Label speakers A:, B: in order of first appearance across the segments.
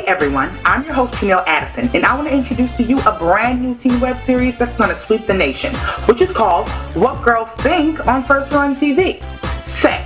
A: Everyone, I'm your host Tryneal Addison, and I want to introduce to you a brand new teen web series that's going to sweep the nation, which is called What Girls Think on First Run TV. Say,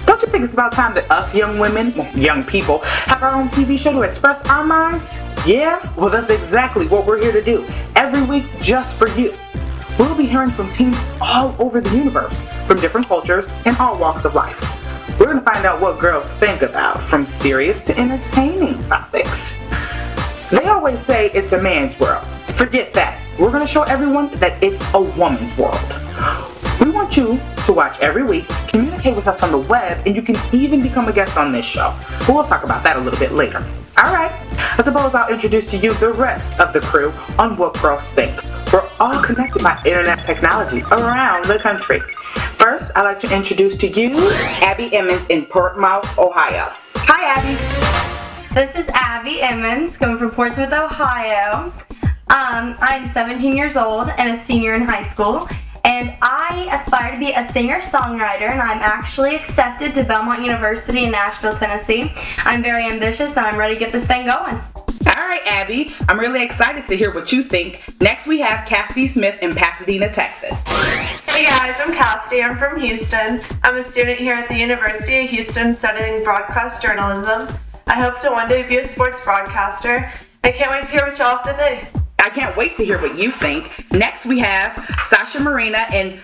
A: don't you think it's about time that us young women, young people, have our own TV show to express our minds? Yeah? Well, that's exactly what we're here to do, every week just for you. We'll be hearing from teens all over the universe, from different cultures and all walks of life. We're going to find out what girls think about, from serious to entertaining topics. They always say it's a man's world. Forget that. We're going to show everyone that it's a woman's world. We want you to watch every week, communicate with us on the web, and you can even become a guest on this show. But we'll talk about that a little bit later. Alright, I suppose I'll introduce to you the rest of the crew on What Girls Think. We're all connected by internet technology around the country. First, I'd like to introduce to you Abbie Emmons in Portsmouth, Ohio. Hi, Abbie.
B: This is Abbie Emmons, coming from Portsmouth, Ohio. I'm 17 years old and a senior in high school, and I aspire to be a singer-songwriter, and I'm actually accepted to Belmont University in Nashville, Tennessee. I'm very ambitious, and I'm ready to get this thing going.
A: Alright, Abbie, I'm really excited to hear what you think. Next, we have Cassidy Smith in Pasadena, Texas.
C: Hey guys, I'm Cassidy. I'm from Houston. I'm a student here at the University of Houston studying broadcast journalism. I hope to one day be a sports broadcaster. I can't wait to hear what y'all have to think.
A: I can't wait to hear what you think. Next, we have Sasha Marina in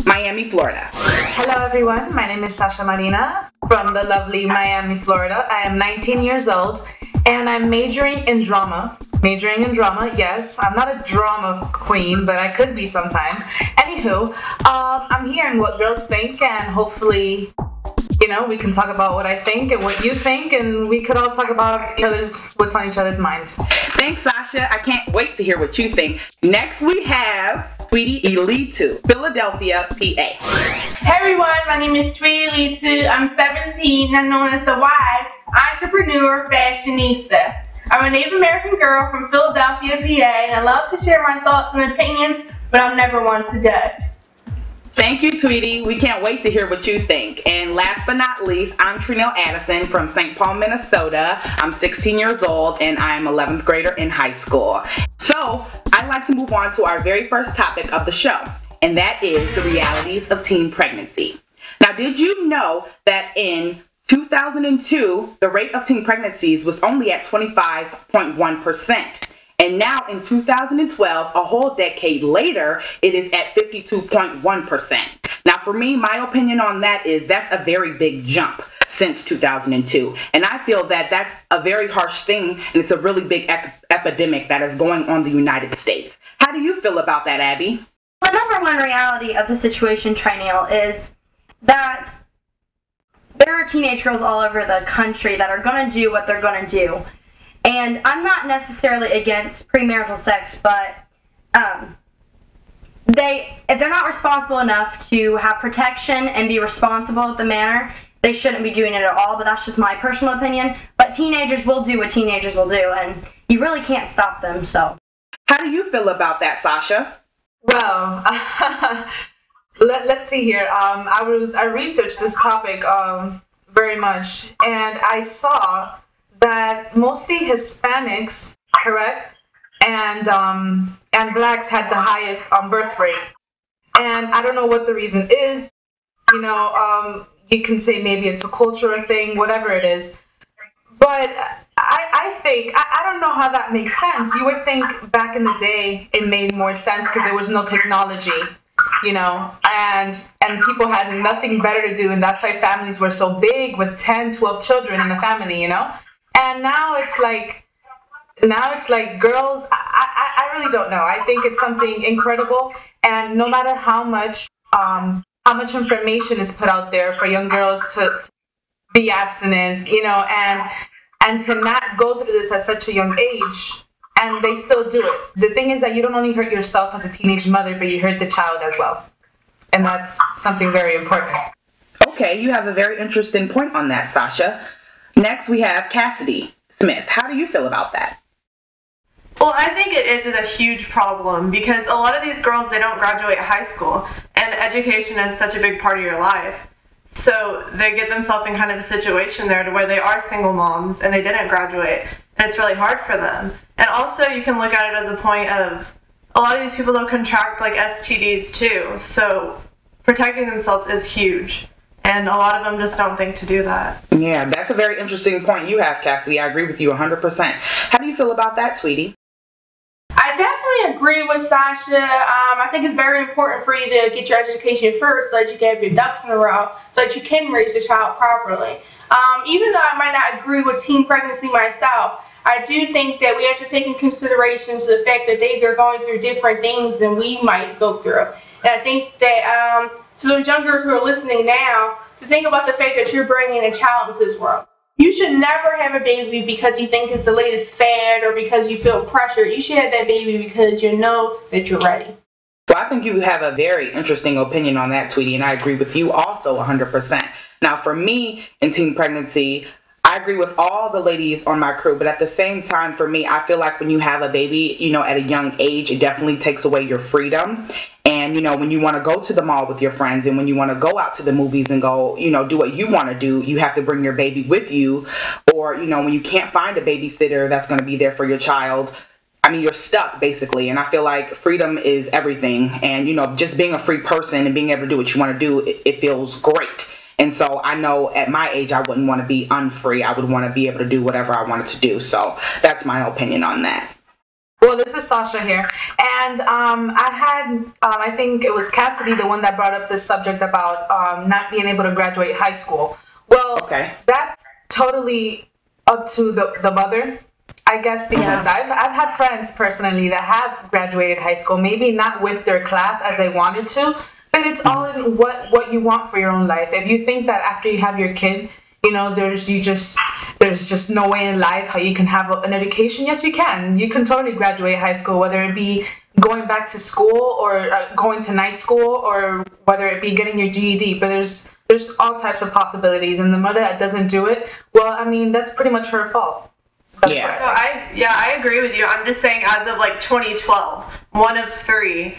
A: Miami, Florida.
D: Hello everyone, my name is Sasha Marina from the lovely Miami, Florida. I am 19 years old and I'm majoring in drama. Yes. I'm not a drama queen, but I could be sometimes. Anywho, I'm hearing what girls think, and hopefully, you know, we can talk about what I think and what you think, and we could all talk about what's on each other's mind.
A: Thanks, Sasha. I can't wait to hear what you think. Next, we have Tweety Elitou, Philadelphia, PA.
E: Hey everyone, my name is Tweety Elitou. I'm 17 and I'm known as a wife, entrepreneur, fashionista. I'm a Native American girl from Philadelphia, PA, and I love to share my thoughts and opinions, but I'm never one to judge.
A: Thank you, Tweety. We can't wait to hear what you think. And last but not least, I'm Tryneal Addison from St. Paul, Minnesota. I'm 16 years old and I'm 11th grader in high school. So, I'd like to move on to our very first topic of the show, and that is the realities of teen pregnancy. Now, did you know that in 2002, the rate of teen pregnancies was only at 25.1%. And now in 2012, a whole decade later, it is at 52.1%. Now for me, my opinion on that is that's a very big jump since 2002. And I feel that that's a very harsh thing, and it's a really big epidemic that is going on in the United States. How do you feel about that, Abbie?
B: The number one reality of the situation, Tryneal, is that there are teenage girls all over the country that are going to do what they're going to do. And I'm not necessarily against premarital sex, but if they're not responsible enough to have protection and be responsible with the manner, they shouldn't be doing it at all. But that's just my personal opinion. But teenagers will do what teenagers will do, and you really can't stop them. So,
A: how do you feel about that, Sasha?
D: Well, let's see here. I researched this topic very much, and I saw that mostly Hispanics, correct, and blacks had the highest birth rate. And I don't know what the reason is. You know, you can say maybe it's a cultural thing, whatever it is. But I think, I don't know how that makes sense. You would think back in the day it made more sense because there was no technology, you know, and people had nothing better to do, and that's why families were so big with 10, 12 children in the family, you know. And now it's like girls, I really don't know. I think it's something incredible, and no matter how much information is put out there for young girls to be abstinent, you know, and and to not go through this at such a young age, and they still do it. The thing is that you don't only hurt yourself as a teenage mother, but you hurt the child as well. And that's something very important.
A: Okay, you have a very interesting point on that, Sasha. Next, we have Cassidy Smith. How do you feel about that?
C: Well, I think it is a huge problem because a lot of these girls, they don't graduate high school, and education is such a big part of your life. So they get themselves in kind of a situation there to where they are single moms and they didn't graduate, and it's really hard for them. And also you can look at it as a point of a lot of these people don't contract like STDs too, so protecting themselves is huge. And a lot of them just don't think to do that.
A: Yeah, that's a very interesting point you have, Cassidy. I agree with you 100%. How do you feel about that, Tweety?
E: I definitely agree with Sasha. I think it's very important for you to get your education first so that you can have your ducks in a row so that you can raise your child properly. Even though I might not agree with teen pregnancy myself, I do think that we have to take in consideration the fact that they're going through different things than we might go through. And I think that to those young girls who are listening now, to think about the fact that you're bringing a child into this world. You should never have a baby because you think it's the latest fad or because you feel pressure. You should have that baby because you know that you're ready.
A: Well, I think you have a very interesting opinion on that, Tweety, and I agree with you also 100%. Now, for me, in teen pregnancy, I agree with all the ladies on my crew, but at the same time, for me, I feel like when you have a baby, at a young age, it definitely takes away your freedom. And, when you want to go to the mall with your friends and when you want to go out to the movies and go, do what you want to do, you have to bring your baby with you. Or, when you can't find a babysitter that's going to be there for your child, you're stuck basically. And I feel like freedom is everything. And, just being a free person and being able to do what you want to do, it feels great. And so I know at my age, I wouldn't want to be unfree. I would want to be able to do whatever I wanted to do. So that's my opinion on that.
D: Well, this is Sasha here. And I think it was Cassidy, the one that brought up this subject about not being able to graduate high school. Well, okay. That's totally up to the mother, I guess, because I've had friends personally that have graduated high school, maybe not with their class as they wanted to, but it's all in what you want for your own life. If you think that after you have your kid, there's just no way in life how you can have an education. Yes, you can. You can totally graduate high school, whether it be going back to school or going to night school, or whether it be getting your GED. But there's all types of possibilities, and the mother that doesn't do it, well, that's pretty much her fault. That's
C: what I agree with you. I'm just saying, as of 2012, 1 of 3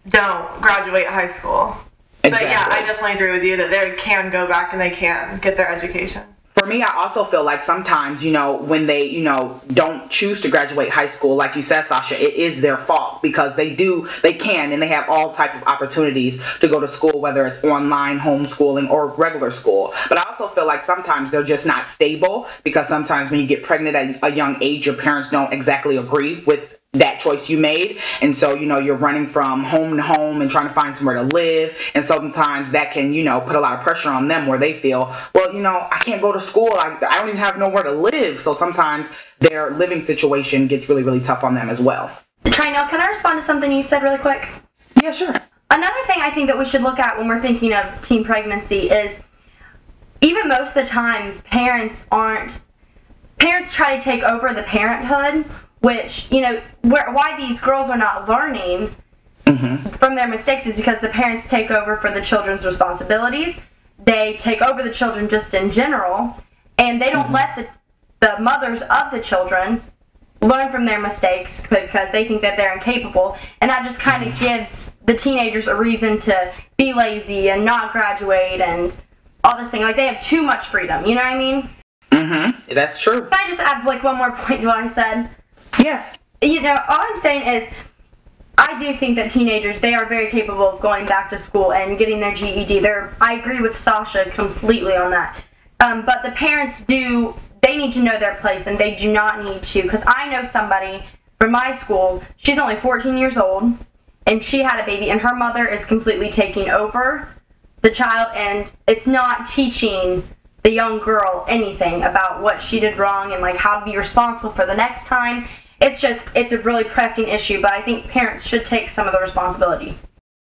C: don't graduate high school. Exactly. But yeah, I definitely agree with you that they can go back and they can get their education.
A: For me, I also feel like sometimes, when they, don't choose to graduate high school, like you said, Sasha, it is their fault because they can, and they have all type of opportunities to go to school, whether it's online, homeschooling, or regular school. But I also feel like sometimes they're just not stable because sometimes when you get pregnant at a young age, your parents don't exactly agree with that choice you made, and so you're running from home to home and trying to find somewhere to live, and sometimes that can put a lot of pressure on them where they feel, well, I can't go to school, I don't even have nowhere to live. So sometimes their living situation gets really, really tough on them as well.
B: Tryneal, can I respond to something you said really quick?
A: Yeah, sure.
B: Another thing I think that we should look at when we're thinking of teen pregnancy is even most of the times parents try to take over the parenthood, which, why these girls are not learning from their mistakes is because the parents take over for the children's responsibilities. They take over the children just in general, and they don't let the mothers of the children learn from their mistakes because they think that they're incapable, and that just kind of gives the teenagers a reason to be lazy and not graduate and all this thing. Like, they have too much freedom, you know what I mean?
A: That's true.
B: Can I just add one more point to what I said?
A: Yes.
B: All I'm saying is, I do think that teenagers, they are very capable of going back to school and getting their GED. I agree with Sasha completely on that. But the parents they need to know their place, and they do not need to. Because I know somebody from my school, she's only 14 years old, and she had a baby, and her mother is completely taking over the child, and it's not teaching the young girl anything about what she did wrong and how to be responsible for the next time. It's a really pressing issue, but I think parents should take some of the responsibility.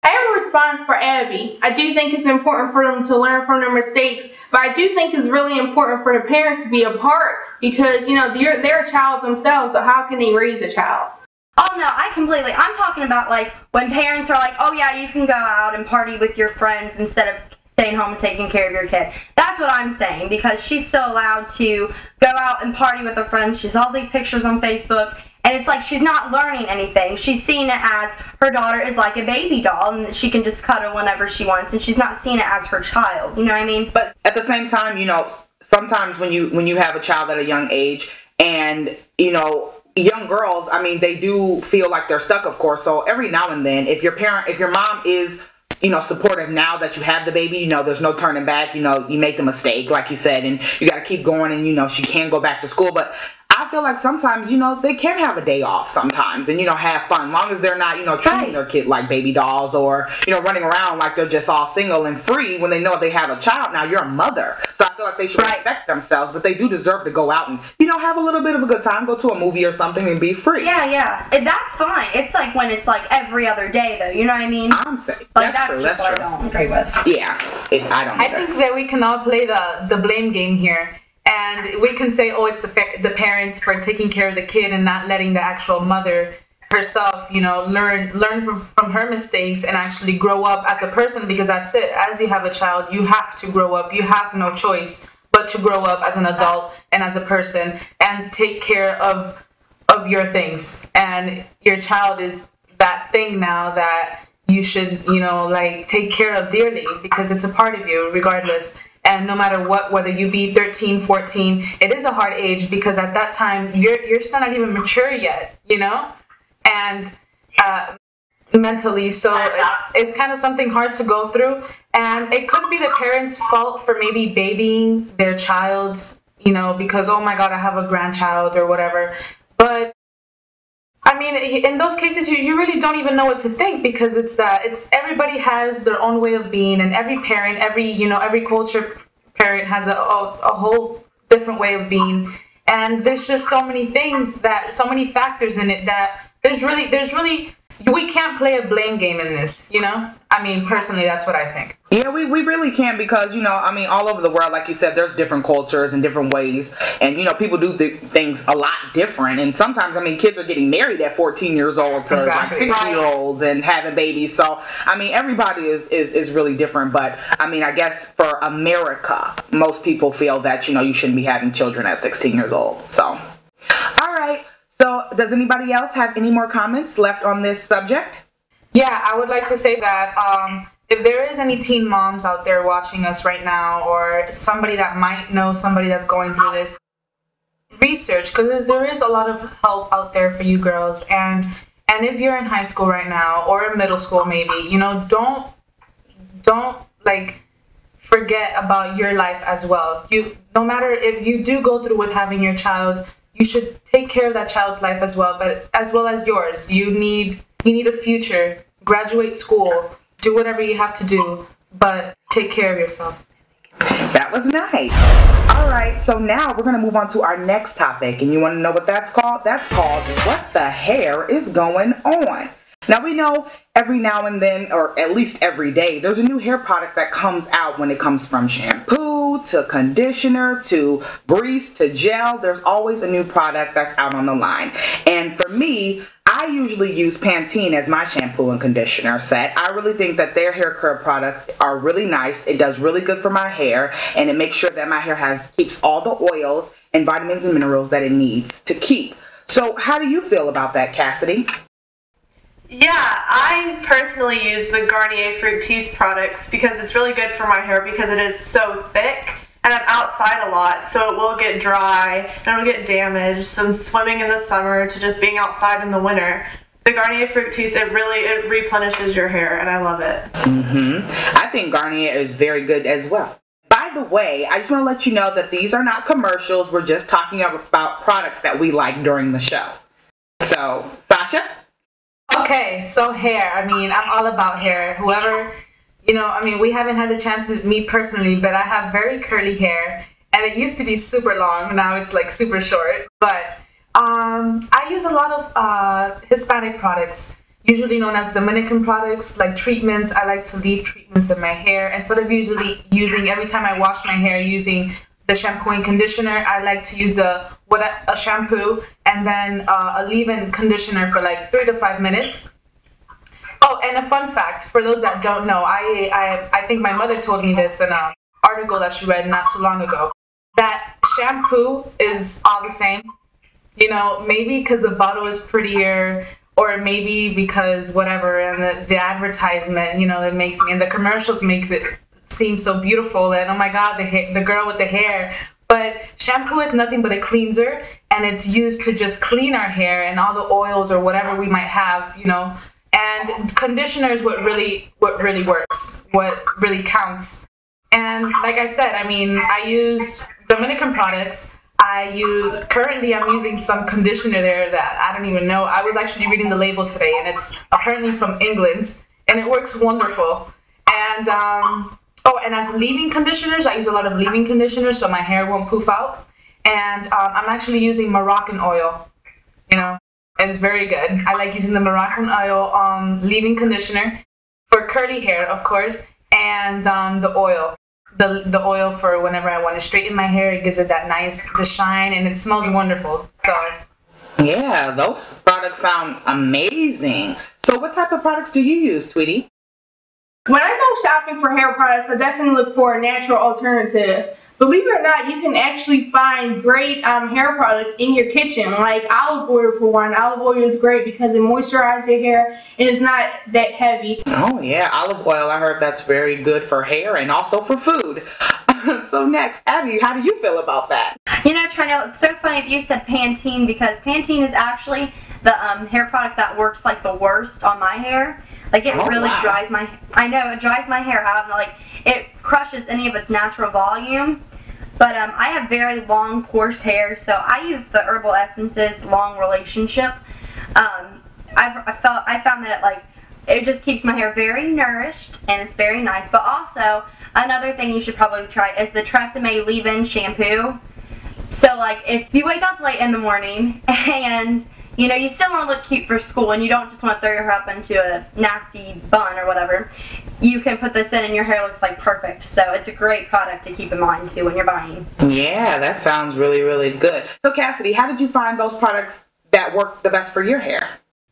E: I have a response for Abbie. I do think it's important for them to learn from their mistakes, but I do think it's really important for the parents to be a part because, you know, they're a child themselves, so how can they raise a child?
B: Oh no, I'm talking about like when parents are like, oh yeah, you can go out and party with your friends instead of staying home and taking care of your kid. That's what I'm saying, because she's still allowed to go out and party with her friends. She has all these pictures on Facebook, and it's like she's not learning anything. She's seeing it as her daughter is like a baby doll, and she can just cuddle whenever she wants, and she's not seeing it as her child. You know what I mean?
A: But at the same time, you know, sometimes when you have a child at a young age, and you know, young girls, I mean, they do feel like they're stuck, of course. So every now and then, if your mom is, you know, supportive now that you have the baby, you know, there's no turning back, you know, you make the mistake, like you said, and you got to keep going, and, you know, she can go back to school. But I feel like sometimes, you know, they can have a day off sometimes and, you know, have fun, as long as they're not, you know, treating their kid like baby dolls or, you know, running around like they're just all single and free when they know they have a child. Now, you're a mother, so I feel like they should respect themselves, but they do deserve to go out and, you know, have a little bit of a good time, go to a movie or something and be free.
B: Yeah, that's fine. It's like when it's like every other day, though, you know what I mean?
A: I'm saying,
B: like,
A: that's true,
B: what I don't agree with.
A: Yeah, I don't either.
D: I think that we can all play the blame game here. And we can say, oh, it's the parents for taking care of the kid and not letting the actual mother herself, you know, learn from her mistakes and actually grow up as a person, because that's it. As you have a child, you have to grow up. You have no choice but to grow up as an adult and as a person and take care of your things. And your child is that thing now that you should, you know, like take care of dearly, because it's a part of you regardless. And no matter what, whether you be 13, 14, it is a hard age, because at that time you're still not even mature yet, you know, and mentally. So it's kind of something hard to go through, and it could be the parents' fault for maybe babying their child, you know, because, oh my God, I have a grandchild or whatever. But I mean, in those cases, you really don't even know what to think, because it's everybody has their own way of being, and every parent, every culture parent has a whole different way of being, and there's just so many factors in it that there's really we can't play a blame game in this, you know? I mean, personally, that's what I think.
A: Yeah, we really can, because, you know, I mean, all over the world, like you said, there's different cultures and different ways, and, you know, people do things a lot different, and sometimes, I mean, kids are getting married at 14 years old to like 6-year-olds and having babies, so, I mean, everybody is really different, but, I mean, I guess for America, most people feel that, you know, you shouldn't be having children at 16 years old, so. All right, so does anybody else have any more comments left on this subject?
D: Yeah, I would like to say that if there is any teen moms out there watching us right now, or somebody that might know somebody that's going through this, research, because there is a lot of help out there for you girls. And if you're in high school right now, or in middle school maybe, you know, don't like forget about your life as well. No matter if you do go through with having your child, you should take care of that child's life as well, but as well as yours. You need a future, graduate school, do whatever you have to do, but take care of yourself.
A: That was nice. All right, so now we're going to move on to our next topic, and you want to know what that's called? That's called What the Hair is Going On. Now, we know every now and then, or at least every day, there's a new hair product that comes out. When it comes from shampoo to conditioner to grease to gel, there's always a new product that's out on the line. And for me, I usually use Pantene as my shampoo and conditioner set. I really think that their hair care products are really nice. It does really good for my hair, and it makes sure that my hair keeps all the oils and vitamins and minerals that it needs to keep. So how do you feel about that, Cassidy?
C: Yeah, I personally use the Garnier Fructis products because it's really good for my hair because it is so thick, and I'm outside a lot, so it will get dry and it'll get damaged. So I'm swimming in the summer to just being outside in the winter. The Garnier Fructis, it replenishes your hair, and I love it.
A: I think Garnier is very good as well. By the way, I just want to let you know that these are not commercials. We're just talking about products that we like during the show. So, Sasha?
D: Okay, so hair. I mean, I'm all about hair. Whoever, you know, I mean, we haven't had the chance to meet personally, but I have very curly hair, and it used to be super long. Now it's like super short. But I use a lot of Hispanic products usually known as Dominican products, like treatments. I like to leave treatments in my hair. Instead of usually using, every time I wash my hair, using the shampoo and conditioner, I like to use a shampoo and then a leave-in conditioner for like 3 to 5 minutes. Oh, and a fun fact, for those that don't know, I think my mother told me this in an article that she read not too long ago, that shampoo is all the same. You know, maybe because the bottle is prettier, or maybe because whatever, and the advertisement, you know, it makes me, and the commercials makes it seem so beautiful, and oh my god, the girl with the hair. But shampoo is nothing but a cleanser, and it's used to just clean our hair and all the oils or whatever we might have, you know. And conditioner is what really works, what really counts. And like I said, I mean, I use Dominican products. Currently I'm using some conditioner there that I don't even know. I was actually reading the label today, and it's apparently from England, and it works wonderful. And and as leave-in conditioners, I use a lot of leave-in conditioners so my hair won't poof out. And I'm actually using Moroccan oil. You know, it's very good. I like using the Moroccan oil leave-in conditioner for curly hair, of course, and the oil. The oil for whenever I want to straighten my hair. It gives it that the shine, and it smells wonderful. So
A: yeah, those products sound amazing. So what type of products do you use, Tweety?
E: When I go shopping for hair products, I definitely look for a natural alternative. Believe it or not, you can actually find great hair products in your kitchen, like olive oil for one. Olive oil is great because it moisturizes your hair and it's not that heavy.
A: Oh yeah, olive oil, I heard that's very good for hair and also for food. So next, Abbie, how do you feel about that?
B: You know, Tryneal, it's so funny that you said Pantene, because Pantene is actually the hair product that works like the worst on my hair. Like it really dries my, it dries my hair out, and like it crushes any of its natural volume. But I have very long, coarse hair, so I use the Herbal Essences Long Relationship. I found that it just keeps my hair very nourished, and it's very nice. But also, another thing you should probably try is the Tresemme Leave-In Shampoo. So like, if you wake up late in the morning and you know, you still want to look cute for school, and you don't just want to throw your hair up into a nasty bun or whatever, you can put this in and your hair looks like perfect. So it's a great product to keep in mind too when you're buying.
A: Yeah, that sounds really, really good. So Cassidy, how did you find those products that work the best for your hair?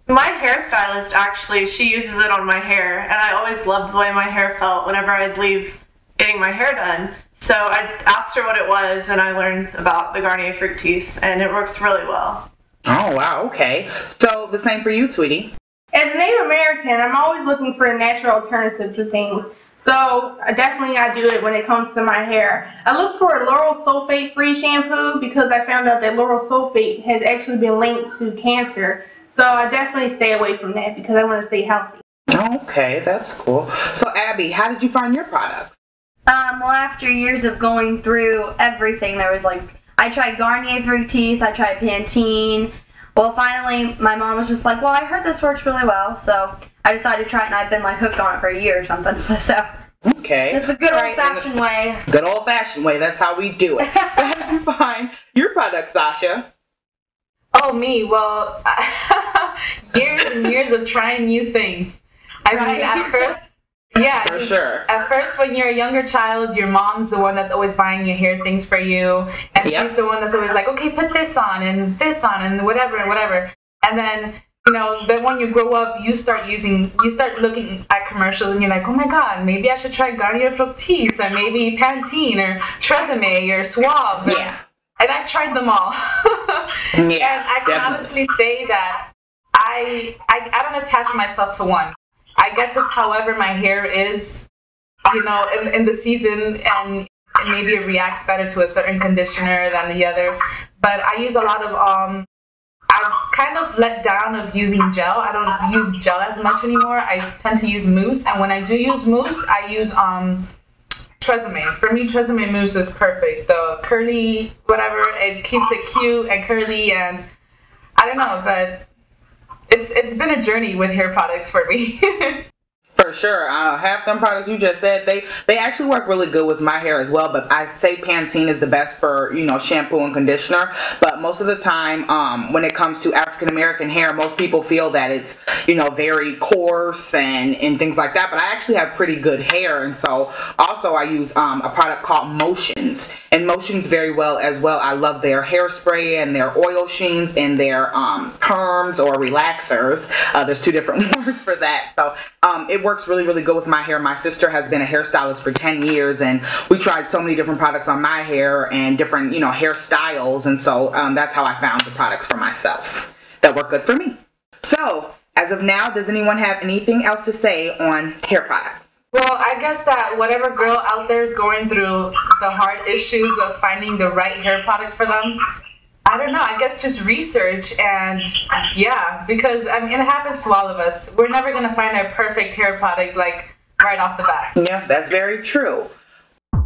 C: My hairstylist, actually, she uses it on my hair, and I always loved the way my hair felt whenever I'd leave getting my hair done. So I asked her what it was, and I learned about the Garnier Fructis, and it works really well.
A: Oh, wow, okay. So the same for you, Tweety.
E: As a Native American, I'm always looking for a natural alternative to things. So definitely I do it when it comes to my hair. I look for a lauryl sulfate free shampoo because I found out that lauryl sulfate has actually been linked to cancer. So I definitely stay away from that because I want to stay healthy.
A: Okay, that's cool. So Abbie, how did you find your products?
B: Well, after years of going through everything, there was I tried Garnier Fructis, I tried Pantene. Well, finally, my mom was just like, well, I heard this works really well, so I decided to try it, and I've been hooked on it for a year or something. So
A: okay,
B: it's the good old-fashioned way.
A: Good old-fashioned way. That's how we do it. So how did you find your product, Sasha?
D: Oh, me? Well, years and years of trying new things. I mean, at first. Yeah,
A: for sure.
D: At first, when you're a younger child, your mom's the one that's always buying your hair things for you, and she's the one that's always like, okay, put this on and whatever and whatever. And then, you know, then when you grow up, you start looking at commercials, and you're like, oh my god, maybe I should try Garnier Fructis, or maybe Pantene, or Tresemme, or Suave.
A: Yeah.
D: And I tried them all.
A: Yeah,
D: and I can honestly say that I don't attach myself to one. I guess it's however my hair is, you know, in the season, and maybe it reacts better to a certain conditioner than the other. But I use a lot of, I've kind of let down of using gel. I don't use gel as much anymore. I tend to use mousse, and when I do use mousse, I use Tresemme. For me, Tresemme mousse is perfect. The curly, whatever, it keeps it cute and curly, and I don't know, but it's been a journey with hair products for me.
A: Sure. Half them products you just said, they actually work really good with my hair as well, but I say Pantene is the best for, shampoo and conditioner. But most of the time, when it comes to African American hair, most people feel that it's, very coarse and things like that. But I actually have pretty good hair, and so also I use a product called Motions, and Motions very well as well. I love their hairspray and their oil sheens and their perms or relaxers. There's two different words for that. So it works really, really good with my hair. My sister has been a hairstylist for 10 years, and we tried so many different products on my hair and different, hairstyles, and so that's how I found the products for myself that work good for me. So, as of now, does anyone have anything else to say on hair products?
D: Well, I guess that whatever girl out there is going through the hard issues of finding the right hair product for them, I don't know, I guess just research and because it happens to all of us. We're never going to find a perfect hair product like right off the bat.
A: Yeah, that's very true.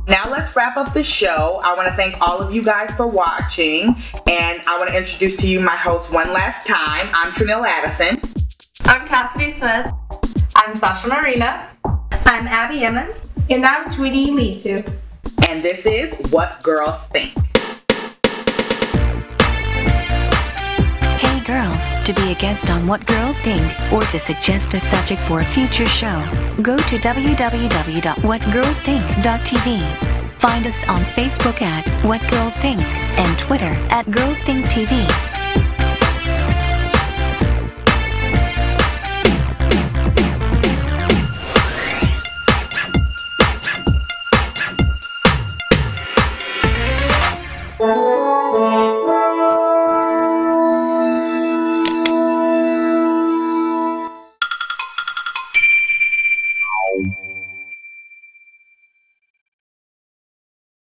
A: Now let's wrap up the show. I want to thank all of you guys for watching, and I want to introduce to you my host one last time. I'm Tryneal Addison.
C: I'm Cassidy Smith.
D: I'm Sasha Marina.
B: I'm Abbie Emmons.
E: And I'm Tweety Elitou.
A: And this is What Girls Think.
F: Hey girls, to be a guest on What Girls Think, or to suggest a subject for a future show, go to www.whatgirlsthink.tv. Find us on Facebook at What Girls Think and Twitter at Girls Think TV.